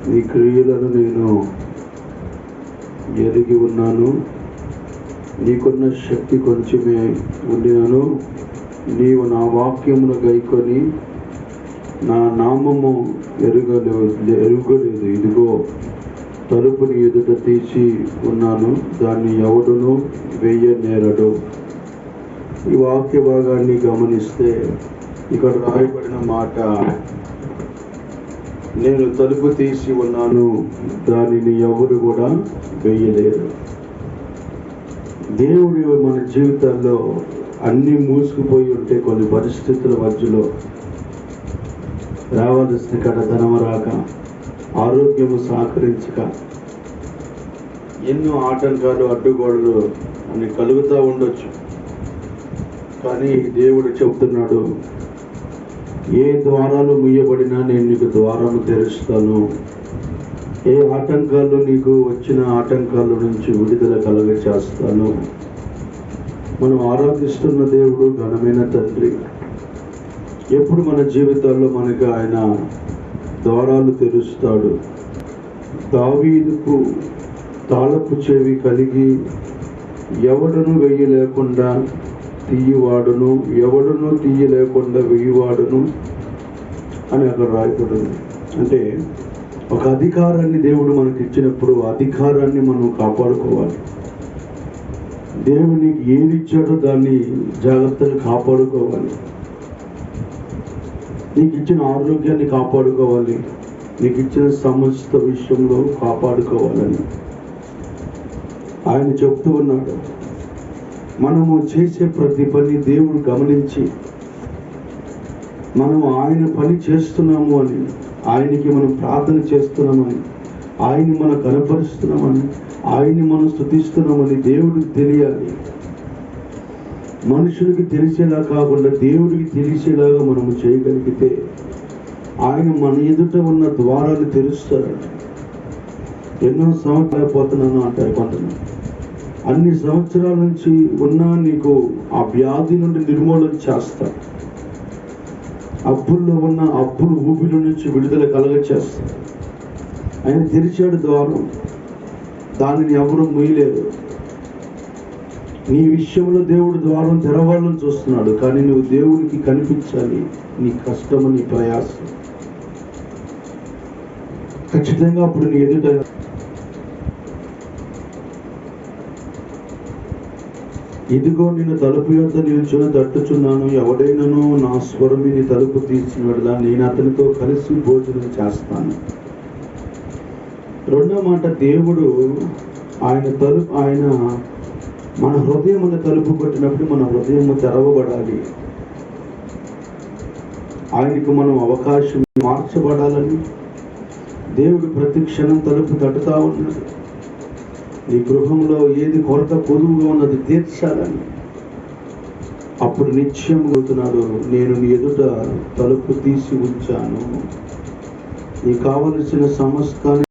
నీ క్రియలను నేను ఎరిగి ఉన్నాను. నీకున్న శక్తి కొంచెమే ఉండినను నీవు నా వాక్యమును గైకొని నా నామము ఎరుగలేదు. ఇదిగో తలుపుని ఎదుట తీసి ఉన్నాను, దాన్ని ఎవడును వెయ్యనేరడు. ఈ వాక్య భాగాన్ని గమనిస్తే ఇక్కడ రాయబడిన మాట, నేను తలుపు తీసి ఉన్నాను, దానిని ఎవరు కూడా వెయ్యలేరు. దేవుడు మన జీవితాల్లో అన్నీ మూసుకుపోయి ఉంటే కొన్ని పరిస్థితుల మధ్యలో రావాల్సిన కడ ధనము రాక, ఆరోగ్యము సహకరించక, ఎన్నో ఆటంకాలు అడ్డుగోడలు అని కలుగుతూ ఉండొచ్చు. కానీ దేవుడు చెబుతున్నాడు, ఏ ద్వారాలు ముయ్యబడినా నేను నీకు ద్వారము తెరుస్తాను. ఏ ఆటంకాలు నీకు వచ్చిన ఆటంకాల నుంచి విడుదల కలుగ చేస్తాను. మనం ఆరాధిస్తున్న దేవుడు ఘనమైన తండ్రి. ఎప్పుడు మన జీవితాల్లో మనకు ఆయన ద్వారాలు తెరుస్తాడు. దావీదుకు తాళపు చెవి కలిగి ఎవడును వెయ్యలేకుండా తీయవాడును, ఎవడును తీయలేకుండా వెయ్యవాడును అని అక్కడ రాయబడింది. అంటే ఒక అధికారాన్ని దేవుడు మనకి ఇచ్చినప్పుడు అధికారాన్ని మనం కాపాడుకోవాలి. దేవునికి ఏది ఇచ్చాడో దాన్ని జాగ్రత్తగా కాపాడుకోవాలి. నీకు ఇచ్చిన ఆరోగ్యాన్ని కాపాడుకోవాలి, నీకు ఇచ్చిన సమస్త విషయంలో కాపాడుకోవాలని ఆయన చెప్తూ ఉన్నాడు. మనము చేసే ప్రతి పని దేవుడు గమనించి మనము ఆయన పని చేస్తున్నాము అని, ఆయనకి మనం ప్రార్థన చేస్తున్నామని, ఆయన్ని మనం కనపరుస్తున్నామని, ఆయన్ని మనం స్తుతిస్తున్నామని దేవుడికి తెలియాలి. మనుషులకి తెలిసేలా కాకుండా దేవుడికి తెలిసేలాగా మనము చేయగలిగితే ఆయన మన ఎదుట ఉన్న ద్వారాలు తెరుస్తారంట. ఎన్నో సంవత్సరాలు పోతున్నాను అంటారు కొంతమంది. అన్ని సంవత్సరాల నుంచి ఉన్నా నీకు ఆ వ్యాధి నుండి నిర్మూలన చేస్తారు. అప్పుల్లో ఉన్న అప్పుల ఊపిరి నుంచి విడుదల కలగ చేస్తారు. ఆయన తెరిచాడు ద్వారం, దానిని ఎవరు మూయలేరు. నీ విషయంలో దేవుడు ద్వారం తెరవాలని చూస్తున్నాడు, కానీ నువ్వు దేవుడికి కనిపించాలి. నీ కష్టము, నీ ప్రయాసం ఖచ్చితంగా అప్పుడు నీ ఎదుట ఇదిగో నేను తలుపు యొద్ద నిల్చుని తట్టుచున్నాను, ఎవడైనాను నా స్వరము నీ తలుపు తీసినట్లా నేను అతనితో కలిసి భోజనం చేస్తాను. రెండో మాట, దేవుడు ఆయన మన హృదయమును తలుపు కొట్టినప్పుడు మన హృదయము తెరవబడాలి. ఆయనకు మనం అవకాశం మార్చబడాలని దేవుడు ప్రతి క్షణం తలుపు తట్టుతా ఉన్నాడు. నీ గృహంలో ఏది కొరత పొదువుగా ఉన్నది తీర్చాలని. అప్పుడు నిత్యం అవుతున్నాడు, నేను నీ ఎదుట తలుపు తీసి ఉంచాను, నీకు కావలసిన సమస్తాన్ని